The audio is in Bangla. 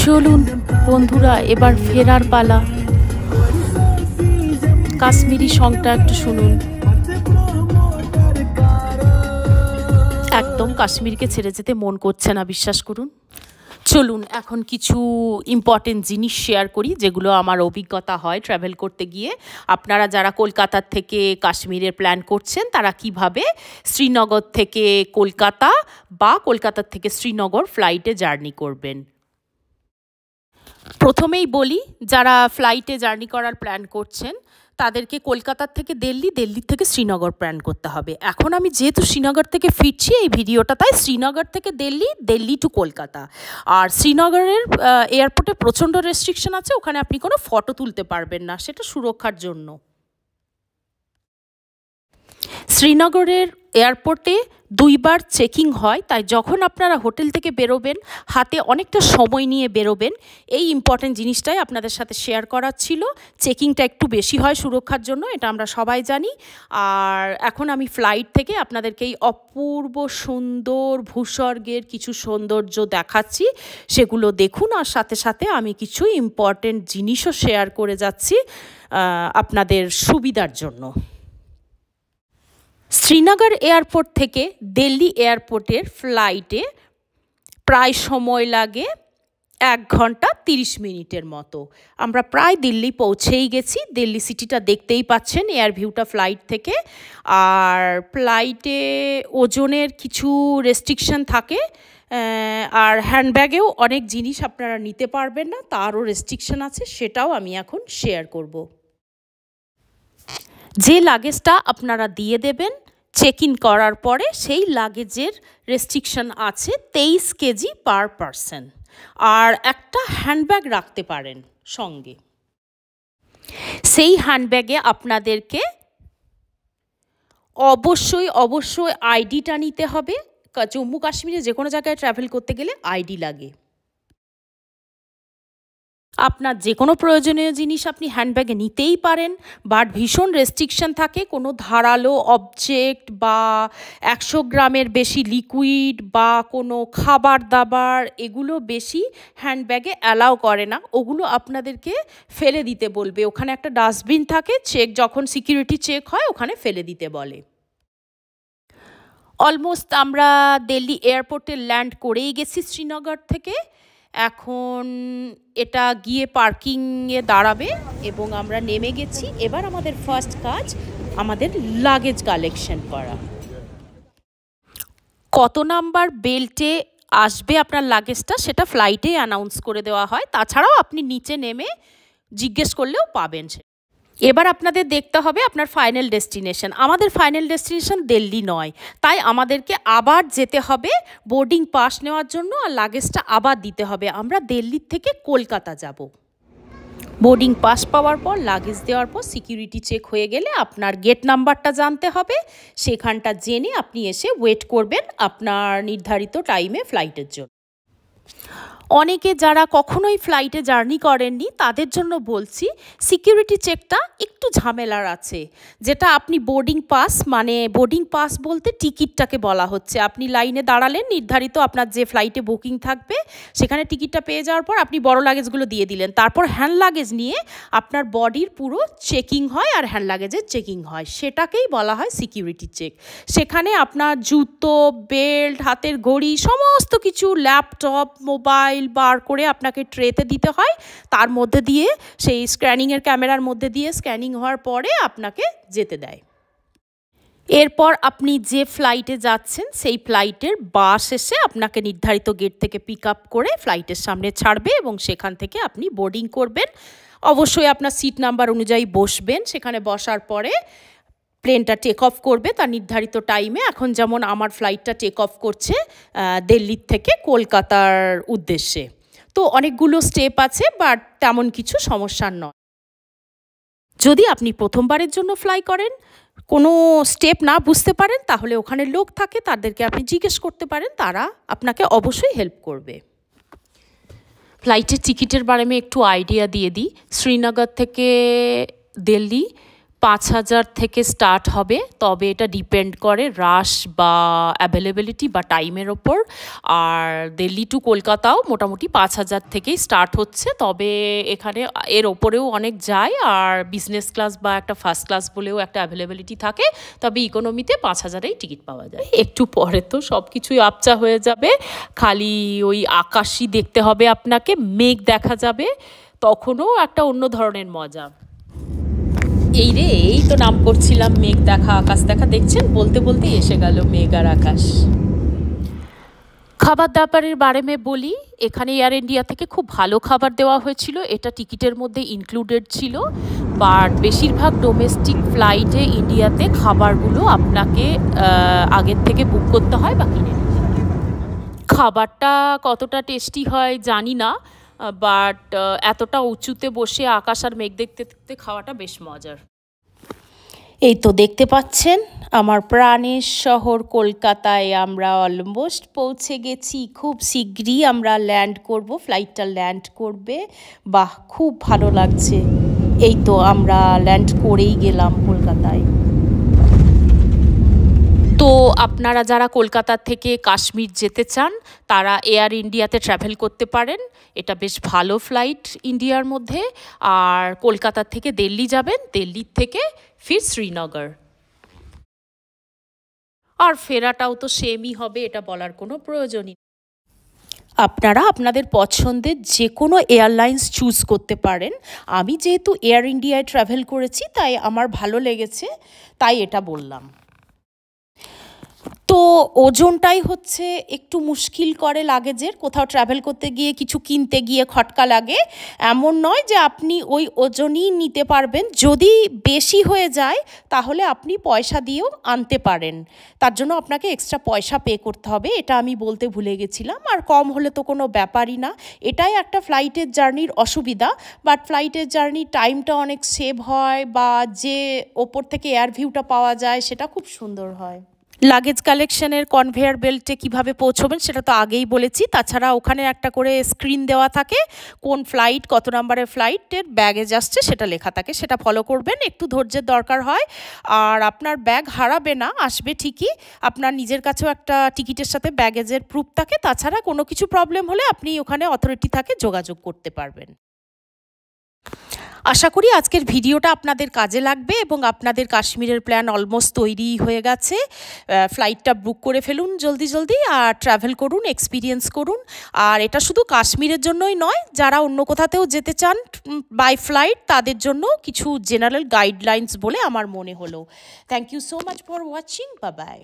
চলুন বন্ধুরা, এবার ফেরার পালা। কাশ্মীরি সংটা একটু শুনুন। একদম কাশ্মীরকে ছেড়ে যেতে মন করছে না, বিশ্বাস করুন। চলুন এখন কিছু ইম্পর্টেন্ট জিনিস শেয়ার করি, যেগুলো আমার অভিজ্ঞতা হয় ট্রাভেল করতে গিয়ে। আপনারা যারা কলকাতার থেকে কাশ্মীরের প্ল্যান করছেন, তারা কিভাবে শ্রীনগর থেকে কলকাতা বা কলকাতার থেকে শ্রীনগর ফ্লাইটে জার্নি করবেন। প্রথমেই বলি, যারা ফ্লাইটে জার্নি করার প্ল্যান করছেন তাদেরকে কলকাতার থেকে দিল্লি, দিল্লির থেকে শ্রীনগর প্ল্যান করতে হবে। এখন আমি যেহেতু শ্রীনগর থেকে ফিরছি এই ভিডিওটা, তাই শ্রীনগর থেকে দিল্লি, দিল্লি টু কলকাতা। আর শ্রীনগরের এয়ারপোর্টে প্রচণ্ড রেস্ট্রিকশন আছে, ওখানে আপনি কোনো ফটো তুলতে পারবেন না, সেটা সুরক্ষার জন্য। শ্রীনগরের এয়ারপোর্টে দুইবার চেকিং হয়, তাই যখন আপনারা হোটেল থেকে বেরোবেন হাতে অনেকটা সময় নিয়ে বেরোবেন। এই ইম্পর্টেন্ট জিনিসটাই আপনাদের সাথে শেয়ার করার ছিল। চেকিংটা একটু বেশি হয় সুরক্ষার জন্য, এটা আমরা সবাই জানি। আর এখন আমি ফ্লাইট থেকে আপনাদেরকে এই অপূর্ব সুন্দর ভূস্বর্গের কিছু সৌন্দর্য দেখাচ্ছি, সেগুলো দেখুন। আর সাথে সাথে আমি কিছু ইম্পর্টেন্ট জিনিসও শেয়ার করে যাচ্ছি আপনাদের সুবিধার জন্য। শ্রীনগর এয়ারপোর্ট থেকে দিল্লি এয়ারপোর্টের ফ্লাইটে প্রায় সময় লাগে 1 ঘন্টা 30 মিনিটের মতো। আমরা প্রায় দিল্লি পৌঁছেই গেছি। দিল্লি সিটিটা দেখতেই পাচ্ছেন এয়ার ভিউটা ফ্লাইট থেকে। আর ফ্লাইটে ওজনের কিছু রেস্ট্রিকশন থাকে, আর হ্যান্ডব্যাগেও অনেক জিনিস আপনারা নিতে পারবেন না, তারও রেস্ট্রিকশন আছে, সেটাও আমি এখন শেয়ার করব। যে লাগেজটা আপনারা দিয়ে দেবেন চেক ইন করার পরে, সেই লাগেজের রেস্ট্রিকশন আছে 23 কেজি পার পারসন। আর একটা হ্যান্ডব্যাগ রাখতে পারেন সঙ্গে। সেই হ্যান্ডব্যাগে আপনাদেরকে অবশ্যই আইডিটা নিতে হবে। জম্মু কাশ্মীরে যে কোনো জায়গায় ট্রাভেল করতে গেলে আইডি লাগে। আপনার যে কোনো প্রয়োজনীয় জিনিস আপনি হ্যান্ডব্যাগে নিতেই পারেন, বাট ভীষণ রেস্ট্রিকশন থাকে। কোনো ধারালো অবজেক্ট বা 100 গ্রামের বেশি লিকুইড বা কোনো খাবার দাবার, এগুলো বেশি হ্যান্ডব্যাগে অ্যালাউ করে না। ওগুলো আপনাদেরকে ফেলে দিতে বলবে। ওখানে একটা ডাস্টবিন থাকে, যখন সিকিউরিটি চেক হয় ওখানে ফেলে দিতে বলে। অলমোস্ট আমরা দিল্লি এয়ারপোর্টে ল্যান্ড করেই গেছি শ্রীনগর থেকে। এখন এটা গিয়ে পার্কিংয়ে দাঁড়াবে এবং আমরা নেমে গেছি। এবার আমাদের ফার্স্ট কাজ আমাদের লাগেজ কালেকশন করা। কত নাম্বার বেল্টে আসবে আপনার লাগেজটা সেটা ফ্লাইটে অ্যানাউন্স করে দেওয়া হয়, তাছাড়াও আপনি নিচে নেমে জিজ্ঞেস করলেও পাবেন। এবার আপনাদের দেখতে হবে আপনার ফাইনাল ডেস্টিনেশন। আমাদের ফাইনাল ডেস্টিনেশন দিল্লি নয়, তাই আমাদেরকে আবার যেতে হবে বোর্ডিং পাস নেওয়ার জন্য, আর লাগেজটা আবার দিতে হবে। আমরা দিল্লি থেকে কলকাতা যাব। বোর্ডিং পাস পাওয়ার পর, লাগেজ দেওয়ার পর সিকিউরিটি চেক হয়ে গেলে আপনার গেট নাম্বারটা জানতে হবে। সেখানটা জেনে আপনি এসে ওয়েট করবেন আপনার নির্ধারিত টাইমে ফ্লাইটের জন্য। অনেকে যারা কখনোই ফ্লাইটে জার্নি করেননি তাদের জন্য বলছি, সিকিউরিটি চেকটা একটু ঝামেলার আছে। যেটা আপনি বোর্ডিং পাস, মানে বোর্ডিং পাস বলতে টিকিটটাকে বলা হচ্ছে। আপনি লাইনে দাঁড়ালেন, নির্ধারিত আপনার যে ফ্লাইটে বুকিং থাকবে সেখানে টিকিটটা পেয়ে যাওয়ার পর আপনি বড় লাগেজগুলো দিয়ে দিলেন। তারপর হ্যান্ড লাগেজ নিয়ে আপনার বডির পুরো চেকিং হয় আর হ্যান্ড লাগেজের চেকিং হয়, সেটাকেই বলা হয় সিকিউরিটি চেক। সেখানে আপনার জুতো, বেল্ট, হাতের ঘড়ি, সমস্ত কিছু, ল্যাপটপ, মোবাইল বার করে আপনাকে ট্রেতে দিতে হয়। তার মধ্যে দিয়ে সেই স্ক্যানিংয়ের ক্যামেরার মধ্যে দিয়ে স্ক্যানিং হওয়ার পরে আপনাকে যেতে দেয়। এরপর আপনি যে ফ্লাইটে যাচ্ছেন সেই ফ্লাইটের বাস এসে আপনাকে নির্ধারিত গেট থেকে পিক আপ করে ফ্লাইটের সামনে ছাড়বে এবং সেখান থেকে আপনি বোর্ডিং করবেন। অবশ্যই আপনার সিট নাম্বার অনুযায়ী বসবেন। সেখানে বসার পরে প্লেনটা টেক অফ করবে তার নির্ধারিত টাইমে। এখন যেমন আমার ফ্লাইটটা টেক অফ করছে দিল্লির থেকে কলকাতার উদ্দেশ্যে। তো অনেকগুলো স্টেপ আছে, বাট তেমন কিছু সমস্যার নয়। যদি আপনি প্রথমবারের জন্য ফ্লাই করেন, কোনো স্টেপ না বুঝতে পারেন, তাহলে ওখানে লোক থাকে, তাদেরকে আপনি জিজ্ঞেস করতে পারেন, তারা আপনাকে অবশ্যই হেল্প করবে। ফ্লাইটের টিকিটের বারে একটু আইডিয়া দিয়ে দিই। শ্রীনগর থেকে দিল্লি 5,000 থেকে স্টার্ট হবে, তবে এটা ডিপেন্ড করে রাশ বা অ্যাভেলেবিলিটি বা টাইমের ওপর। আর দিল্লি টু কলকাতাও মোটামুটি 5,000 থেকেই স্টার্ট হচ্ছে, তবে এখানে এর ওপরেও অনেক যায়। আর বিজনেস ক্লাস বা একটা ফার্স্ট ক্লাস বলেও একটা অ্যাভেলেবিলিটি থাকে, তবে ইকোনমিতে 5,000এই টিকিট পাওয়া যায়। একটু পরে তো সব কিছুই আপচা হয়ে যাবে, খালি ওই আকাশই দেখতে হবে আপনাকে, মেঘ দেখা যাবে, তখনও একটা অন্য ধরনের মজা। এই তো নাম করছিলাম মেঘ দেখা আকাশ দেখা, দেখছেন বলতে বলতেই এসে গেল মেঘ আর আকাশ। খাবার দাবারের বারে মে বলি, এখানে এয়ার ইন্ডিয়া থেকে খুব ভালো খাবার দেওয়া হয়েছিল, এটা টিকিটের মধ্যে ইনক্লুডেড ছিল। বাট বেশিরভাগ ডোমেস্টিক ফ্লাইটে ইন্ডিয়াতে খাবারগুলো আপনাকে আগের থেকে বুক করতে হয় বা কিনে নিতে হয়। খাবারটা কতটা টেস্টি হয় জানি না, বাট এতটা উঁচুতে বসে আকাশ আর মেঘ দেখতে দেখতে খাওয়াটা বেশ মজার। এই তো দেখতে পাচ্ছেন আমার প্রাণের শহর কলকাতায় আমরা অলমোস্ট পৌঁছে গেছি। খুব শীঘ্রই আমরা ল্যান্ড করব, ফ্লাইটটা ল্যান্ড করবে। বাহ, খুব ভালো লাগছে। এই তো আমরা ল্যান্ড করেই গেলাম কলকাতায়। তো আপনারা যারা কলকাতা থেকে কাশ্মীর যেতে চান তারা এয়ার ইন্ডিয়াতে ট্রাভেল করতে পারেন, এটা বেশ ভালো ফ্লাইট ইন্ডিয়ার মধ্যে। আর কলকাতা থেকে দিল্লি যাবেন, দিল্লির থেকে ফির শ্রীনগর, আর ফেরাটাও তো সেমই হবে, এটা বলার কোনো প্রয়োজনই। আপনারা আপনাদের পছন্দের যে কোনো এয়ারলাইন্স চুজ করতে পারেন। আমি যেহেতু এয়ার ইন্ডিয়ায় ট্রাভেল করেছি তাই আমার ভালো লেগেছে, তাই এটা বললাম। তো ওজনটাই হচ্ছে একটু মুশকিল করে লাগেজের, কোথাও ট্রাভেল করতে গিয়ে কিছু কিনতে গিয়ে খটকা লাগে। এমন নয় যে আপনি ওই ওজনই নিতে পারবেন, যদি বেশি হয়ে যায় তাহলে আপনি পয়সা দিয়েও আনতে পারেন, তার জন্য আপনাকে এক্সট্রা পয়সা পে করতে হবে, এটা আমি বলতে ভুলে গেছিলাম। আর কম হলে তো কোনো ব্যাপারই না, এটাই একটা ফ্লাইটের জার্নির অসুবিধা। বাট ফ্লাইটের জার্নির টাইমটা অনেক সেভ হয়, বা যে ওপর থেকে এয়ার ভিউটা পাওয়া যায় সেটা খুব সুন্দর হয়। লাগেজ কালেকশনের কনভেয়ার বেল্টে কিভাবে পৌঁছবেন সেটা তো আগেই বলেছি। তাছাড়া ওখানে একটা করে স্ক্রিন দেওয়া থাকে, কোন ফ্লাইট কত নম্বরের ফ্লাইটের ব্যাগেজ আসছে সেটা লেখা থাকে, সেটা ফলো করবেন। একটু ধৈর্যের দরকার হয়, আর আপনার ব্যাগ হারাবে না, আসবে ঠিকই। আপনার নিজের কাছেও একটা টিকিটের সাথে ব্যাগেজের প্রুফ থাকে। তাছাড়া কোনো কিছু প্রবলেম হলে আপনি ওখানে অথরিটি থাকে, যোগাযোগ করতে পারবেন। আশা করি আজকের ভিডিওটা আপনাদের কাজে লাগবে এবং আপনাদের কাশ্মীরের প্ল্যান অলমোস্ট তৈরি হয়ে গেছে। ফ্লাইটটা বুক করে ফেলুন জলদি জলদি, আর ট্রাভেল করুন, এক্সপিরিয়েন্স করুন। আর এটা শুধু কাশ্মীরের জন্যই নয়, যারা অন্য কোথাতেও যেতে চান বাই ফ্লাইট তাদের জন্য কিছু জেনারেল গাইডলাইন্স বলে আমার মনে হলো। Thank you so much for watching, bye by.